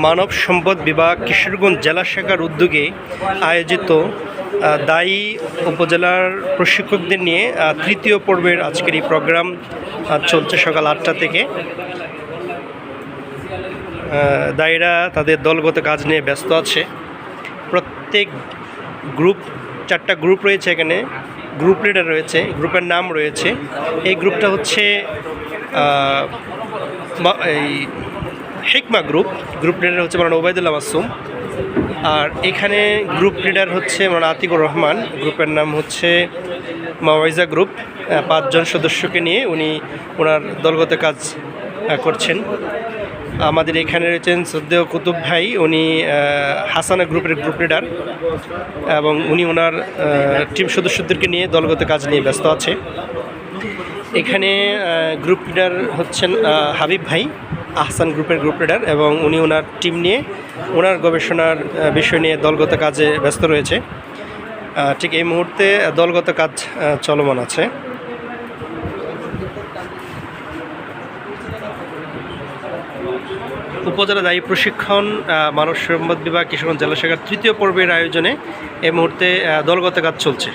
মানব সম্পদ বিভাগ কিশোরগঞ্জ জেলা শাখার উদ্যোগে আয়োজিত দায়ী উপজেলার প্রশিক্ষকদের নিয়ে তৃতীয় পর্বের আজকের এই প্রোগ্রাম চলছে সকাল 8টা থেকে। দায়ীরা তাদের দলগত কাজ নিয়ে ব্যস্ত আছে। প্রত্যেক গ্রুপ 4টা গ্রুপ রয়েছে, এখানে গ্রুপ লিডার রয়েছে, গ্রুপের নাম রয়েছে। এই গ্রুপটা হচ্ছে এই হিকমা গ্রুপ লিডার হচ্ছে মাওলানা ওবায়দুল্লাহ মাসুম। আর এখানে গ্রুপ লিডার হচ্ছে মাওলানা আতিকুর রহমান। গ্রুপের নাম হচ্ছে মাওয়াইজা গ্রুপ। 5 জন সদস্যকে নিয়ে উনি ওনার দলগত কাজ করছেন। আমাদের এখানে রয়েছেন শ্রদ্ধেয় কুতুব ভাই, উনি হাসানা গ্রুপের গ্রুপ লিডার এবং উনি ওনার টিম সদস্যদেরকে নিয়ে দলগত কাজ নিয়ে ব্যস্ত আছে। এখানে গ্রুপ লিডার হচ্ছেন হাবিব ভাই, আহসান গ্রুপের গ্রুপ লিডার, এবং উনি ওনার টিম নিয়ে ওনার গবেষণার বিষয় নিয়ে দলগত কাজে ব্যস্ত রয়েছে। ঠিক এই মুহূর্তে দলগত কাজ চলমান আছে। উপজেলা দায়ী প্রশিক্ষণ মানব সম্পদ বিভাগ কিশোরগঞ্জ জেলা শাখার তৃতীয় পর্বের আয়োজনে এই মুহূর্তে দলগত কাজ চলছে।